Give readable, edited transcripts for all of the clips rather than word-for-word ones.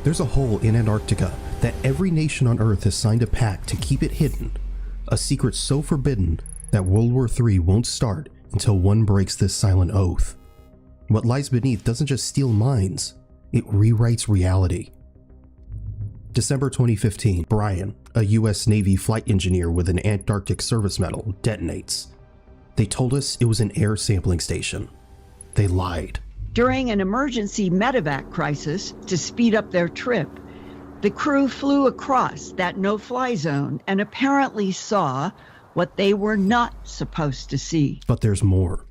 There's a hole in Antarctica that every nation on Earth has signed a pact to keep it hidden, a secret so forbidden that World War III won't start until one breaks this silent oath. What lies beneath doesn't just steal minds, it rewrites reality. December 2015, Brian, a US Navy flight engineer with an Antarctic service medal, detonates. They told us it was an air sampling station. They lied. During an emergency medevac crisis, to speed up their trip, the crew flew across that no-fly zone and apparently saw what they were not supposed to see. But there's more.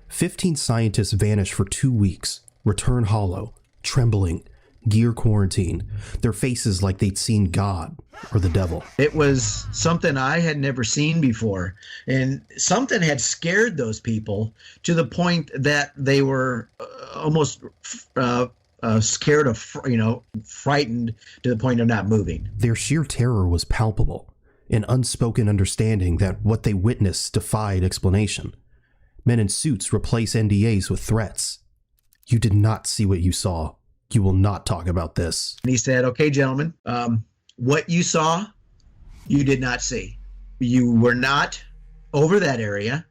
15 scientists vanish for 2 weeks, return hollow, trembling, gear quarantine, their faces like they'd seen God or the devil. It was something I had never seen before, and something had scared those people to the point that they were almost scared of, frightened to the point of not moving. Their sheer terror was palpable, an unspoken understanding that what they witnessed defied explanation. Men in suits replace NDAs with threats. You did not see what you saw. You will not talk about this. And he said, okay, gentlemen, what you saw, you did not see. You were not over that area,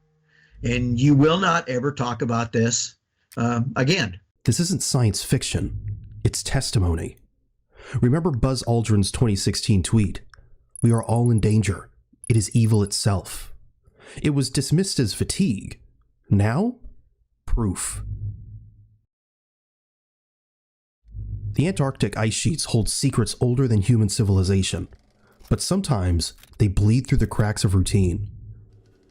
and you will not ever talk about this again. This isn't science fiction. It's testimony. Remember Buzz Aldrin's 2016 tweet? We are all in danger. It is evil itself. It was dismissed as fatigue. Now, proof. The Antarctic ice sheets hold secrets older than human civilization, but sometimes they bleed through the cracks of routine.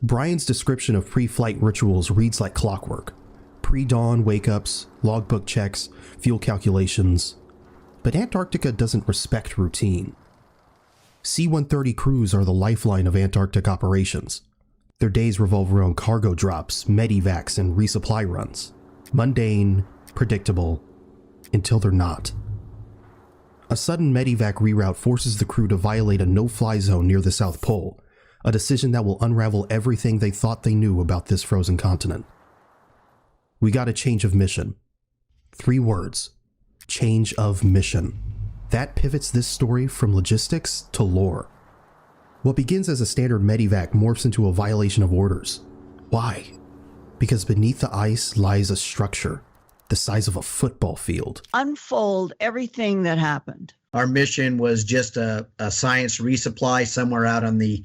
Brian's description of pre-flight rituals reads like clockwork. Pre-dawn wake-ups, logbook checks, fuel calculations. But Antarctica doesn't respect routine. C-130 crews are the lifeline of Antarctic operations. Their days revolve around cargo drops, medevacs, and resupply runs. Mundane, predictable, until they're not. A sudden medevac reroute forces the crew to violate a no-fly zone near the South Pole, a decision that will unravel everything they thought they knew about this frozen continent. We got a change of mission. 3 words. Change of mission. That pivots this story from logistics to lore. What begins as a standard medevac morphs into a violation of orders. Why? Because beneath the ice lies a structure the size of a football field. Unfold everything that happened. Our mission was just a science resupply somewhere out on the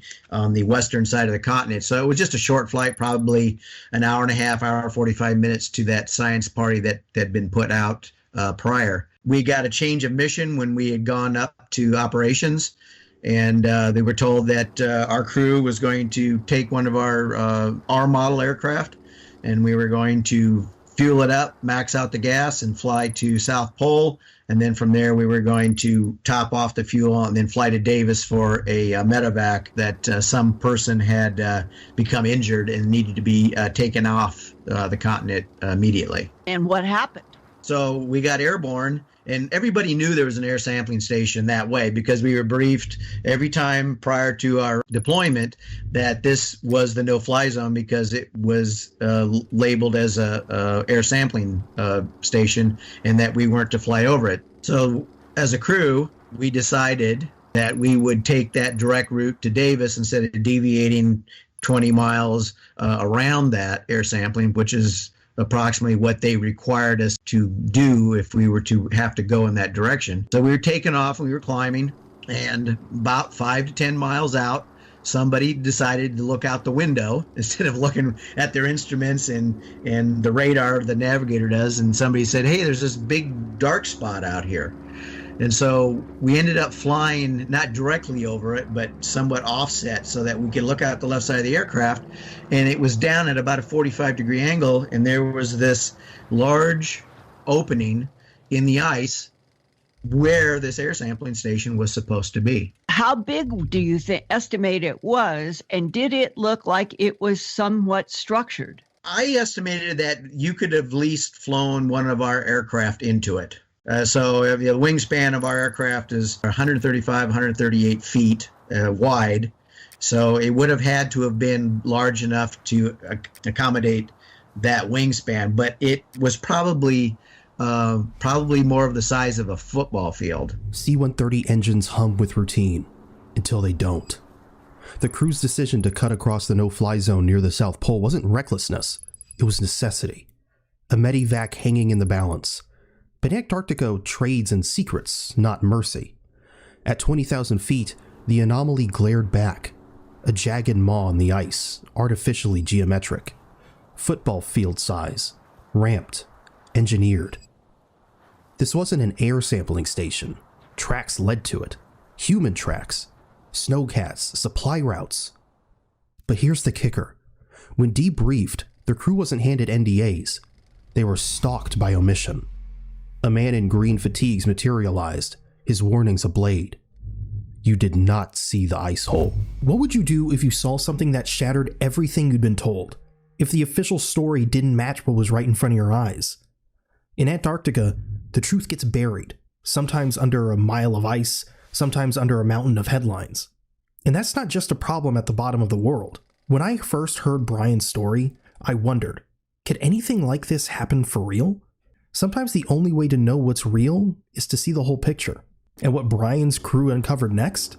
western side of the continent. So it was just a short flight, probably an hour and a half, hour, 45 minutes to that science party that had been put out prior. We got a change of mission when we had gone up to operations, and they were told that our crew was going to take one of our model aircraft, and we were going to fuel it up, max out the gas, and fly to South Pole. And then from there, we were going to top off the fuel and then fly to Davis for a medevac that some person had become injured and needed to be taken off the continent immediately. And what happened? So we got airborne, and everybody knew there was an air sampling station that way because we were briefed every time prior to our deployment that this was the no-fly zone because it was labeled as a air sampling station and that we weren't to fly over it. So as a crew, we decided that we would take that direct route to Davis instead of deviating 20 miles around that air sampling, which is approximately what they required us to do if we were to have to go in that direction. So we were taking off and we were climbing, and about 5 to 10 miles out, somebody decided to look out the window instead of looking at their instruments and the radar the navigator does, and somebody said, hey, there's this big dark spot out here. And so we ended up flying not directly over it, but somewhat offset so that we could look out the left side of the aircraft. And it was down at about a 45-degree angle, and there was this large opening in the ice where this air sampling station was supposed to be. How big do you estimate it was, and did it look like it was somewhat structured? I estimated that you could have at least flown one of our aircraft into it. So the wingspan of our aircraft is 135, 138 feet wide. So it would have had to have been large enough to accommodate that wingspan. But it was probably probably more of the size of a football field. C-130 engines hum with routine until they don't. The crew's decision to cut across the no-fly zone near the South Pole wasn't recklessness, it was necessity. A medevac hanging in the balance. But Antarctica trades in secrets, not mercy. At 20,000 feet, the anomaly glared back. A jagged maw in the ice, artificially geometric. Football field size. Ramped. Engineered. This wasn't an air sampling station. Tracks led to it. Human tracks. Snowcats, supply routes. But here's the kicker. When debriefed, the crew wasn't handed NDAs. They were stalked by omission. A man in green fatigues materialized, his warnings ablaze. You did not see the ice hole. What would you do if you saw something that shattered everything you'd been told? If the official story didn't match what was right in front of your eyes? In Antarctica, the truth gets buried, sometimes under a mile of ice, sometimes under a mountain of headlines. And that's not just a problem at the bottom of the world. When I first heard Brian's story, I wondered, could anything like this happen for real? Sometimes the only way to know what's real is to see the whole picture. And what Brian's crew uncovered next?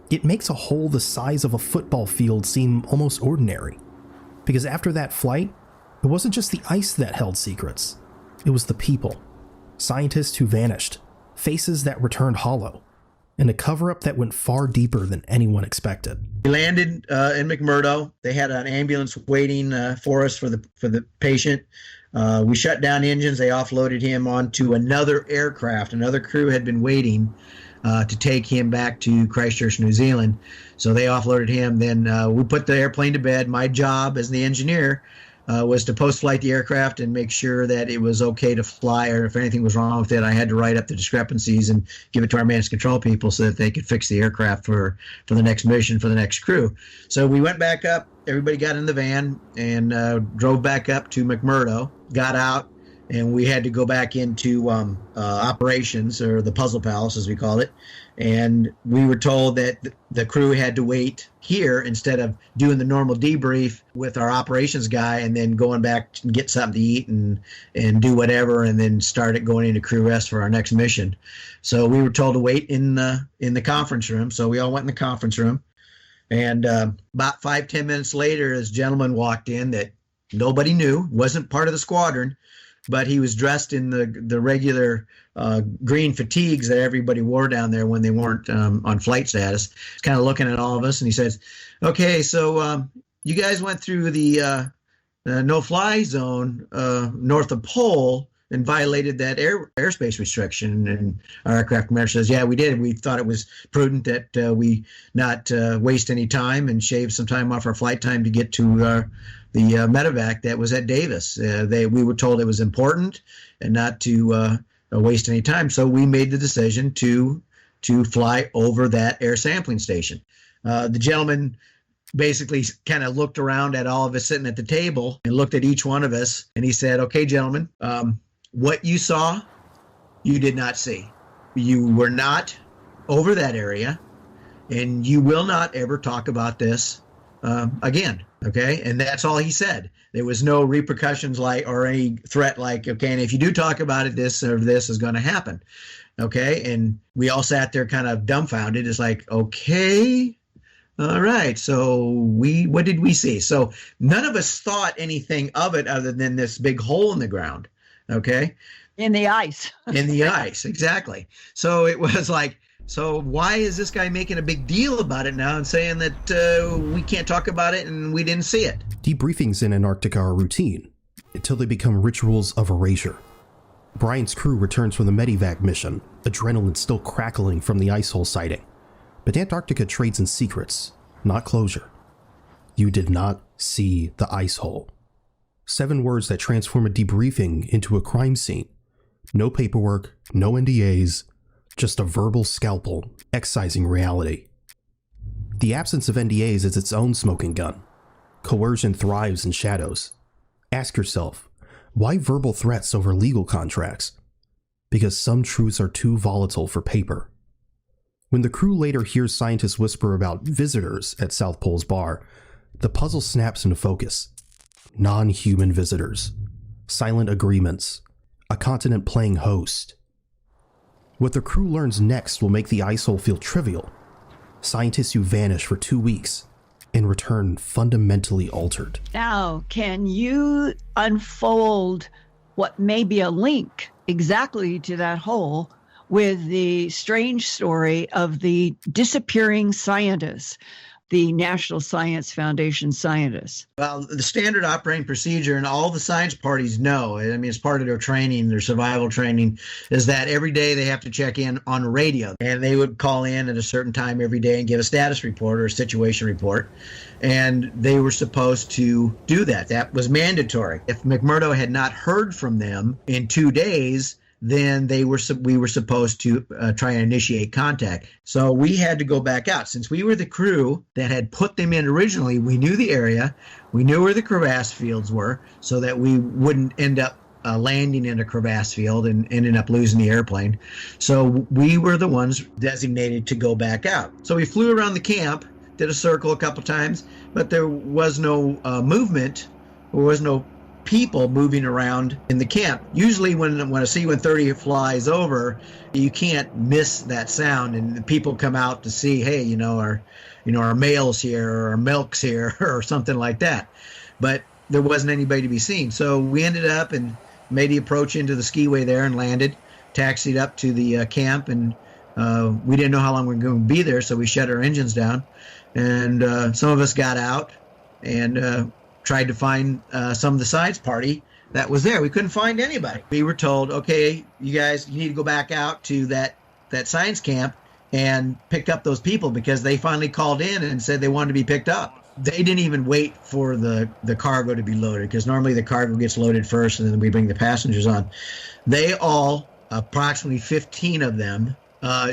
It makes a hole the size of a football field seem almost ordinary. Because after that flight, it wasn't just the ice that held secrets. It was the people. Scientists who vanished, faces that returned hollow, and a cover-up that went far deeper than anyone expected. We landed in McMurdo. They had an ambulance waiting for us for the patient. We shut down engines. They offloaded him onto another aircraft. Another crew had been waiting to take him back to Christchurch, New Zealand. So they offloaded him. Then we put the airplane to bed. My job as the engineer was to post-flight the aircraft and make sure that it was okay to fly, or if anything was wrong with it, I had to write up the discrepancies and give it to our managed control people so that they could fix the aircraft for the next mission, for the next crew. So we went back up. Everybody got in the van and drove back up to McMurdo, got out, and we had to go back into operations, or the Puzzle Palace, as we call it. And we were told that the crew had to wait here instead of doing the normal debrief with our operations guy and then going back and get something to eat and do whatever, and then start it going into crew rest for our next mission. So we were told to wait in the conference room. So we all went in the conference room. And about 5-10 minutes later, this gentleman walked in that nobody knew, wasn't part of the squadron, but he was dressed in the regular green fatigues that everybody wore down there when they weren't on flight status. He's kind of looking at all of us, and he says, okay, so you guys went through the no-fly zone north of Pole and violated that airspace restriction. And our aircraft commander says, yeah, we did. We thought it was prudent that we not waste any time and shave some time off our flight time to get to the medevac that was at Davis. We were told it was important and not to waste any time. So we made the decision to fly over that air sampling station. The gentleman basically kind of looked around at all of us sitting at the table and looked at each one of us, and he said, okay, gentlemen, what you saw, you did not see. You were not over that area, and you will not ever talk about this again. Okay, and that's all he said. There was no repercussions or any threat like, okay, and if you do talk about it, this or this is going to happen. Okay, and we all sat there kind of dumbfounded. It's like, okay, all right, so what did we see? So none of us thought anything of it other than this big hole in the ground. Okay. In the ice. In the ice, exactly. So it was like, so why is this guy making a big deal about it now and saying that we can't talk about it and we didn't see it? Debriefings in Antarctica are routine until they become rituals of erasure. Brian's crew returns from the medevac mission, adrenaline still crackling from the ice hole sighting. But Antarctica trades in secrets, not closure. You did not see the ice hole. 7 words that transform a debriefing into a crime scene. No paperwork, no NDAs, just a verbal scalpel excising reality. The absence of NDAs is its own smoking gun. Coercion thrives in shadows. Ask yourself, why verbal threats over legal contracts? Because some truths are too volatile for paper. When the crew later hears scientists whisper about visitors at South Pole's bar, the puzzle snaps into focus. Non-human visitors, silent agreements, a continent playing host. What the crew learns next will make the ice hole feel trivial. Scientists who vanish for 2 weeks and return fundamentally altered. Now, can you unfold what may be a link exactly to that hole with the strange story of the disappearing scientists, the National Science Foundation scientists? Well, the standard operating procedure, and all the science parties know, I mean, it's part of their training, their survival training, is that every day they have to check in on the radio. And they would call in at a certain time every day and give a status report or a situation report. And they were supposed to do that. That was mandatory. If McMurdo had not heard from them in 2 days, then we were supposed to try and initiate contact. So we had to go back out. Since we were the crew that had put them in originally, we knew the area, we knew where the crevasse fields were, so that we wouldn't end up landing in a crevasse field and ending up losing the airplane. So we were the ones designated to go back out. So we flew around the camp, did a circle a couple times, but there was no movement. There was no people moving around in the camp. Usually when a C-130 flies over, you can't miss that sound, and the people come out to see, hey, our mail's here, or our milk's here, or something like that. But there wasn't anybody to be seen. So we ended up and made the approach into the skiway there and landed, taxied up to the camp, and we didn't know how long we were going to be there, so we shut our engines down. And some of us got out and tried to find some of the science party that was there. We couldn't find anybody. We were told, okay, you guys, you need to go back out to that science camp and pick up those people, because they finally called in and said they wanted to be picked up. They didn't even wait for the cargo to be loaded, because normally the cargo gets loaded first and then we bring the passengers on. They all, approximately 15 of them,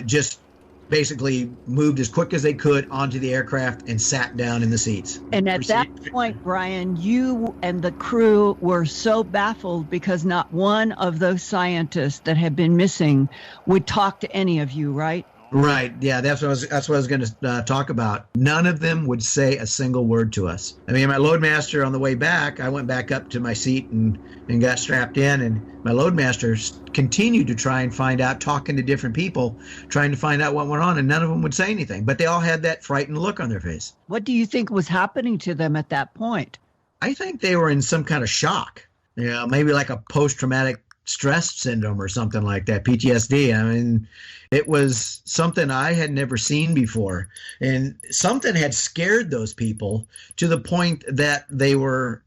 just basically moved as quick as they could onto the aircraft and sat down in the seats. And at that point, Brian, you and the crew were so baffled because not one of those scientists that had been missing would talk to any of you, right? Right. Yeah, that's what I was going to talk about. None of them would say a single word to us. I mean, my loadmaster, on the way back, I went back up to my seat and got strapped in, and my loadmaster continued to try and find out, talking to different people, trying to find out what went on, and none of them would say anything. But they all had that frightened look on their face. What do you think was happening to them at that point? I think they were in some kind of shock. Maybe like a post-traumatic stress syndrome or something like that, PTSD. I mean, it was something I had never seen before, and something had scared those people to the point that they were,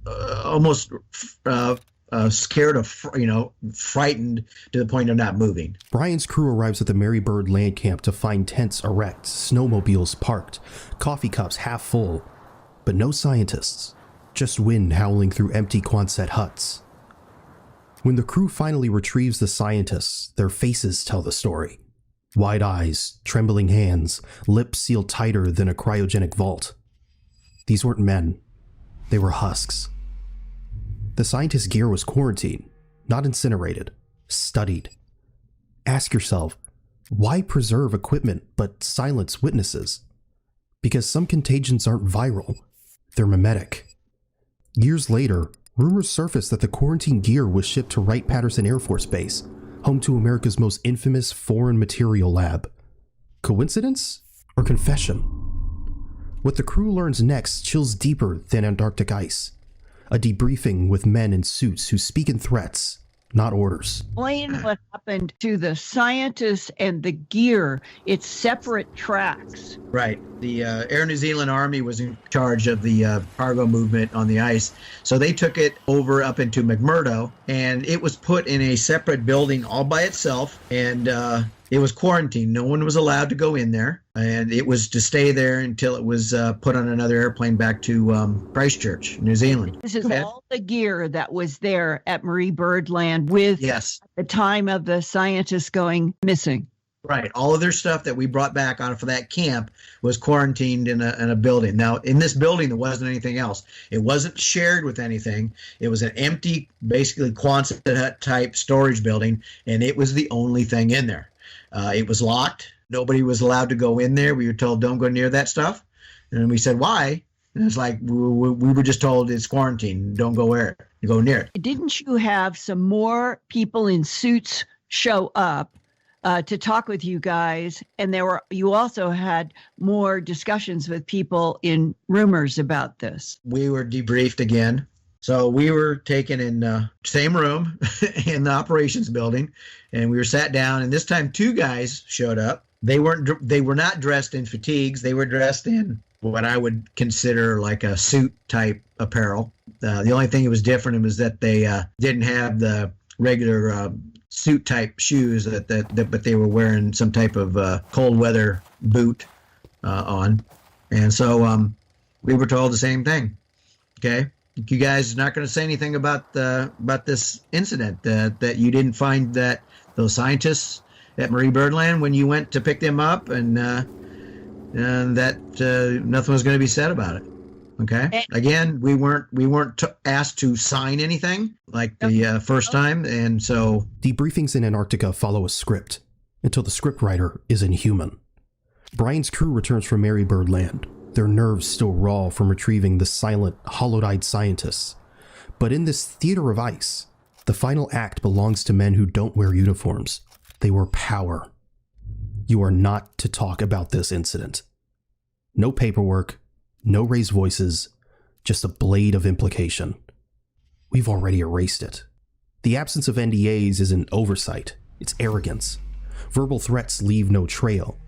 almost scared of, frightened to the point of not moving. Brian's crew arrives at the Mary Bird land camp to find tents erect, snowmobiles parked, coffee cups half full, but no scientists, just wind howling through empty Quonset huts. When the crew finally retrieves the scientists, their faces tell the story. Wide eyes, trembling hands, lips sealed tighter than a cryogenic vault. These weren't men. They were husks. The scientists' gear was quarantined, not incinerated, studied. Ask yourself, why preserve equipment but silence witnesses? Because some contagions aren't viral, they're mimetic. Years later, rumors surfaced that the quarantine gear was shipped to Wright-Patterson Air Force Base, home to America's most infamous foreign material lab. Coincidence or confession? What the crew learns next chills deeper than Antarctic ice. A debriefing with men in suits who speak in threats, not orders. Explain what happened to the scientists and the gear. It's separate tracks. Right. The Air New Zealand Army was in charge of the cargo movement on the ice. So they took it over up into McMurdo, and it was put in a separate building all by itself, and it was quarantined. No one was allowed to go in there, and it was to stay there until it was put on another airplane back to Christchurch, New Zealand. This is all the gear that was there at Marie Byrd Land with the time of the scientists going missing. Right. All of their stuff that we brought back on for that camp was quarantined in a building. Now, in this building, there wasn't anything else. It wasn't shared with anything. It was an empty, basically Quonset hut type storage building, and it was the only thing in there. It was locked. Nobody was allowed to go in there. We were told, don't go near that stuff. And we said, why? And it's like we were just told it's quarantine. Don't go near it. Didn't you have some more people in suits show up to talk with you guys? And you also had more discussions with people in rumors about this. We were debriefed again. So we were taken in the same room in the operations building, and we were sat down. And this time, 2 guys showed up. They were not dressed in fatigues. They were dressed in what I would consider like a suit type apparel. The only thing that was different was that they didn't have the regular suit type shoes but they were wearing some type of cold weather boot on. And so we were told the same thing. Okay. You guys are not going to say anything about this incident, that you didn't find that those scientists at Marie Birdland when you went to pick them up, and that nothing was going to be said about it. Okay. Again, we weren't asked to sign anything like the first time, and so debriefings in Antarctica follow a script until the scriptwriter is inhuman. Brian's crew returns from Marie Birdland, their nerves still raw from retrieving the silent, hollow-eyed scientists. But in this theater of ice, the final act belongs to men who don't wear uniforms. They wear power. You are not to talk about this incident. No paperwork, no raised voices, just a blade of implication. We've already erased it. The absence of NDAs isn't oversight, it's arrogance. Verbal threats leave no trail.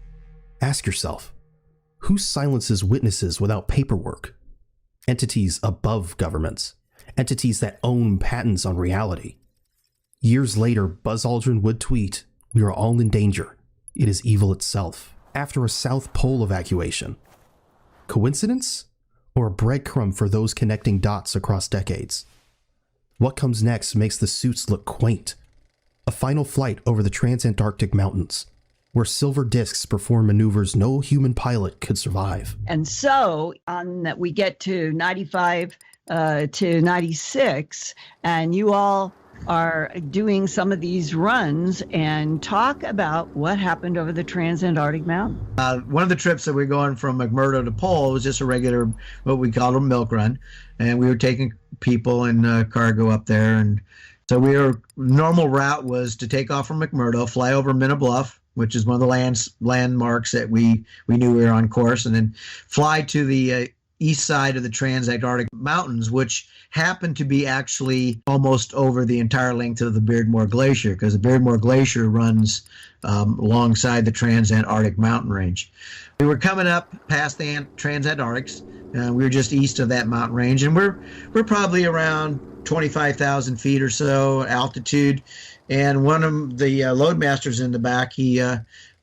Ask yourself, who silences witnesses without paperwork? Entities above governments. Entities that own patents on reality. Years later, Buzz Aldrin would tweet, "We are all in danger. It is evil itself." After a South Pole evacuation. Coincidence? Or a breadcrumb for those connecting dots across decades? What comes next makes the suits look quaint. A final flight over the transantarctic mountains, where silver discs perform maneuvers no human pilot could survive. And so on that, we get to 95 to 96, and you all are doing some of these runs, and talk about what happened over the transantarctic mountain. One of the trips that we're going from McMurdo to Pole was just a regular, what we called a milk run, and we were taking people and cargo up there. And so normal route was to take off from McMurdo, fly over Minna Bluff, which is one of the landmarks that we knew we were on course, and then fly to the east side of the Transantarctic Mountains, which happened to be actually almost over the entire length of the Beardmore Glacier, because the Beardmore Glacier runs alongside the Transantarctic Mountain Range. We were coming up past the Transantarctics. We were just east of that mountain range, and we're probably around 25,000 feet or so altitude. And one of the loadmasters in the back, he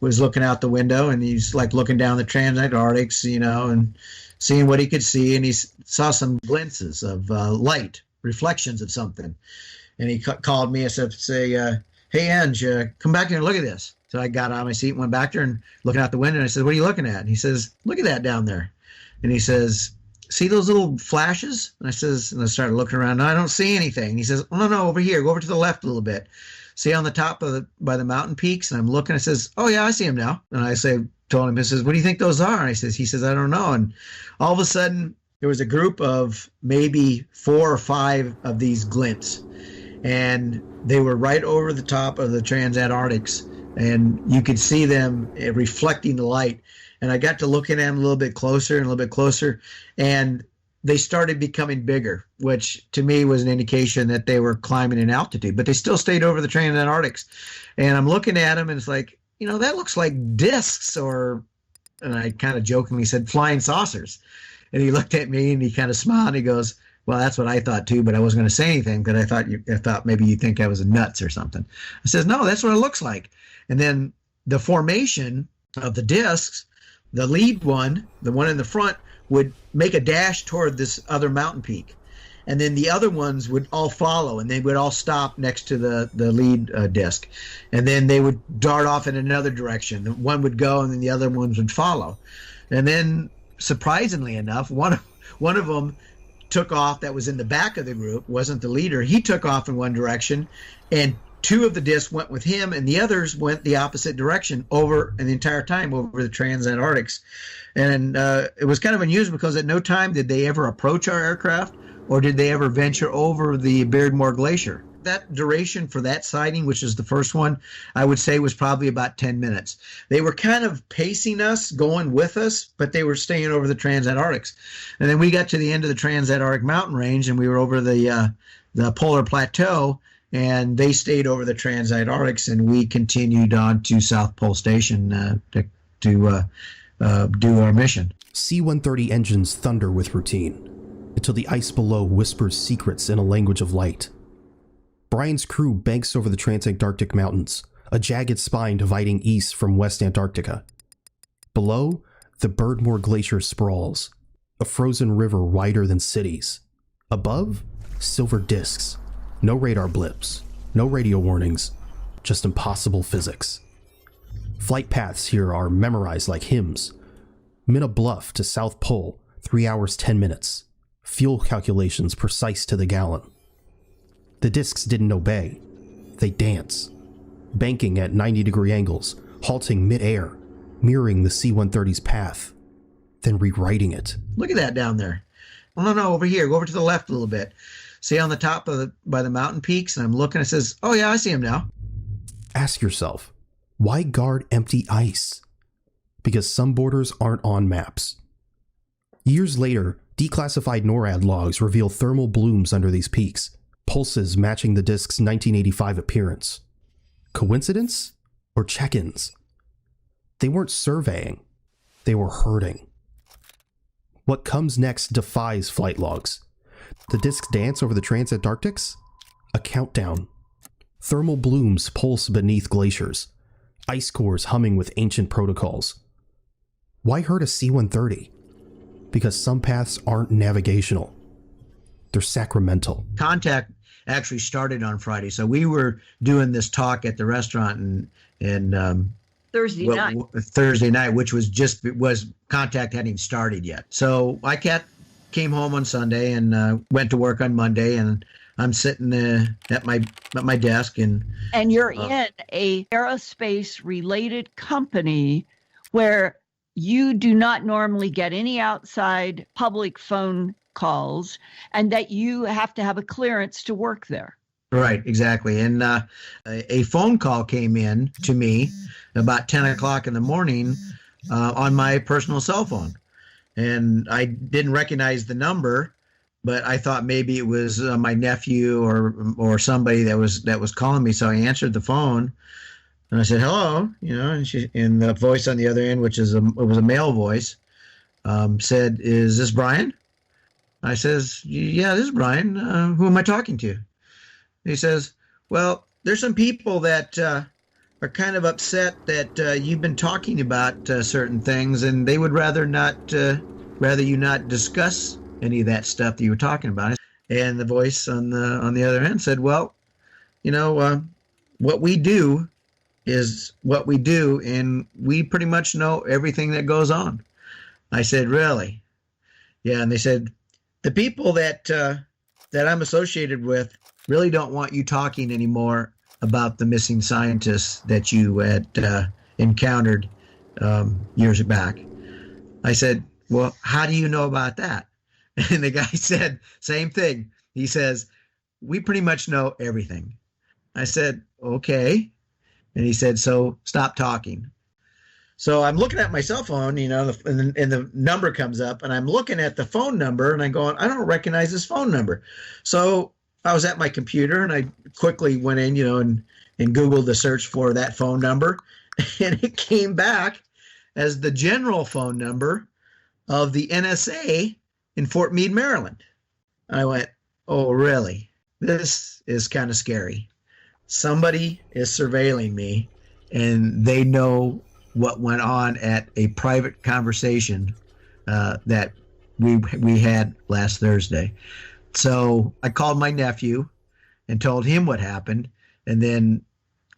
was looking out the window, and he's like looking down the Transantarctics, and seeing what he could see, and he saw some glimpses of light, reflections of something. And he called me and said, "Hey, Ange, come back here and look at this." So I got out of my seat and went back there and looking out the window, and I said, "What are you looking at?" And he says, "Look at that down there." And he says, "See those little flashes?" And I started looking around. "No, I don't see anything." And he says, "Oh, no, over here. Go over to the left a little bit. See on the top by the mountain peaks?" And I'm looking. I says, "Oh yeah, I see them now." And I told him, he says, "What do you think those are?" And he says, "I don't know." And all of a sudden, there was a group of maybe 4 or 5 of these glints, and they were right over the top of the Transantarctics, and you could see them reflecting the light. And I got to look at them a little bit closer and a little bit closer, and they started becoming bigger, which to me was an indication that they were climbing in altitude, but they still stayed over the Transantarctics. And I'm looking at them, and it's like, that looks like discs, and I kind of jokingly said, flying saucers. And he looked at me and he kind of smiled and he goes, "Well, that's what I thought too, but I wasn't going to say anything because I thought maybe you think I was nuts or something." I says, "No, that's what it looks like." And then the formation of the discs, the lead one, the one in the front, would make a dash toward this other mountain peak. And then the other ones would all follow, and they would all stop next to the lead disc. And then they would dart off in another direction. One would go, and then the other ones would follow. And then, surprisingly enough, one of them took off that was in the back of the group, wasn't the leader. He took off in one direction and two of the discs went with him, and the others went the opposite direction over, and the entire time over the Transantarctics. And it was kind of unusual because at no time did they ever approach our aircraft, or did they ever venture over the Beardmore Glacier. That duration for that sighting, which is the first one, I would say was probably about 10 minutes. They were kind of pacing us, going with us, but they were staying over the Transantarctics. And then we got to the end of the Transantarctic mountain range, and we were over the polar plateau, and they stayed over the Transantarctics, and we continued on to South Pole Station to do our mission. C-130 engines thunder with routine until the ice below whispers secrets in a language of light. Brian's crew banks over the Transantarctic mountains, a jagged spine dividing east from West Antarctica. Below, the Beardmore Glacier sprawls, a frozen river wider than cities. Above, silver disks. No radar blips, no radio warnings, just impossible physics. Flight paths here are memorized like hymns. Minna Bluff to South Pole, 3 hours 10 minutes. Fuel calculations precise to the gallon. The discs didn't obey. They dance, banking at 90-degree angles, halting mid-air, mirroring the C-130's path, then rewriting it. Look at that down there. Oh, no, over here. Go over to the left a little bit. See on the top of by the mountain peaks, and I'm looking, it says, oh yeah, I see him now. Ask yourself, why guard empty ice? Because some borders aren't on maps. Years later, declassified NORAD logs reveal thermal blooms under these peaks, pulses matching the disk's 1985 appearance. Coincidence or check-ins? They weren't surveying, they were herding. What comes next defies flight logs. The discs dance over the Transantarctics? A countdown. Thermal blooms pulse beneath glaciers, ice cores humming with ancient protocols. Why herd a C-130? Because some paths aren't navigational. They're sacramental. Contact actually started on Friday, so we were doing this talk at the restaurant and Thursday night, which was contact hadn't even started yet. So I came home on Sunday and went to work on Monday, and I'm sitting at my desk, and you're in a aerospace related company where you do not normally get any outside public phone calls, and that you have to have a clearance to work there. Right, exactly. And a phone call came in to me about 10 o'clock in the morning on my personal cell phone. And I didn't recognize the number, but I thought maybe it was my nephew or somebody that was calling me. So I answered the phone, and I said, hello, and the voice on the other end, which was a male voice, said, is this Brian? I says, yeah, this is Brian. Who am I talking to? He says, well, there's some people that are kind of upset that you've been talking about certain things, and they would rather you not discuss any of that stuff that you were talking about. And the voice on the other end said, well, what we do is what we do, and we pretty much know everything that goes on. I said, really? Yeah. And they said, the people that I'm associated with really don't want you talking anymore about the missing scientists that you had encountered years back. I said, well, how do you know about that? And the guy said, same thing. He says, we pretty much know everything. I said, okay. And he said, so stop talking. So I'm looking at my cell phone, and the number comes up, and I'm looking at the phone number, and I'm going, I don't recognize this phone number. So I was at my computer, and I quickly went in, and Googled the search for that phone number, and it came back as the general phone number of the NSA in Fort Meade, Maryland. I went, oh, really? This is kind of scary. Somebody is surveilling me, and they know what went on at a private conversation that we had last Thursday. So I called my nephew and told him what happened, and then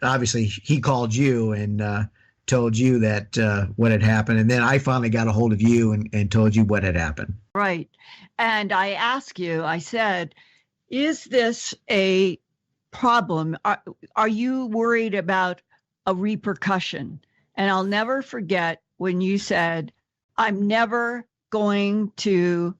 obviously he called you and told you that what had happened, and then I finally got a hold of you and told you what had happened. Right. And I asked you, I said, is this a problem. Are you worried about a repercussion? And I'll never forget when you said, I'm never going to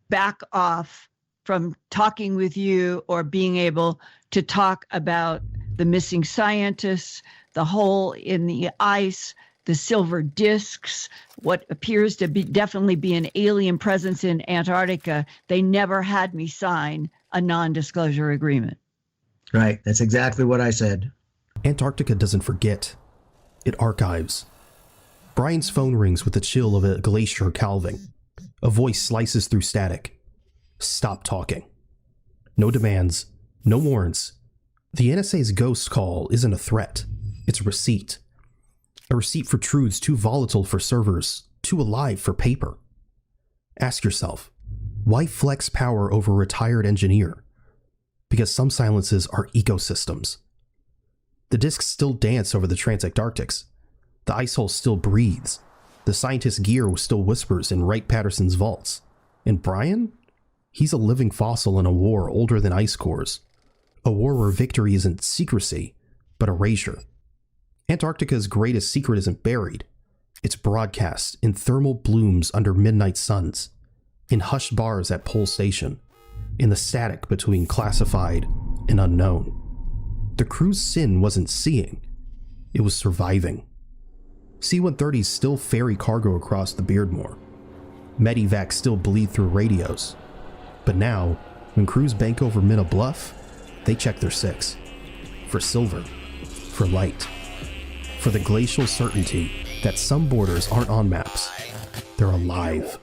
back off from talking with you or being able to talk about the missing scientists, the hole in the ice, the silver discs, what appears to be definitely be an alien presence in Antarctica. They never had me sign a non-disclosure agreement. Right. That's exactly what I said. Antarctica doesn't forget. It archives. Brian's phone rings with the chill of a glacier calving. A voice slices through static. Stop talking. No demands. No warrants. The NSA's ghost call isn't a threat. It's a receipt. A receipt for truths too volatile for servers, too alive for paper. Ask yourself, why flex power over a retired engineer? Because some silences are ecosystems. The discs still dance over the Transantarctics. The ice hole still breathes. The scientist's gear still whispers in Wright-Patterson's vaults. And Brian? He's a living fossil in a war older than ice cores. A war where victory isn't secrecy, but erasure. Antarctica's greatest secret isn't buried. It's broadcast in thermal blooms under midnight suns, in hushed bars at Pole Station, in the static between classified and unknown. The crew's sin wasn't seeing, it was surviving. C-130s still ferry cargo across the Beardmore. Medivacs still bleed through radios. But now, when crews bank over Minna Bluff, they check their six. For silver. For light. For the glacial certainty that some borders aren't on maps. They're alive.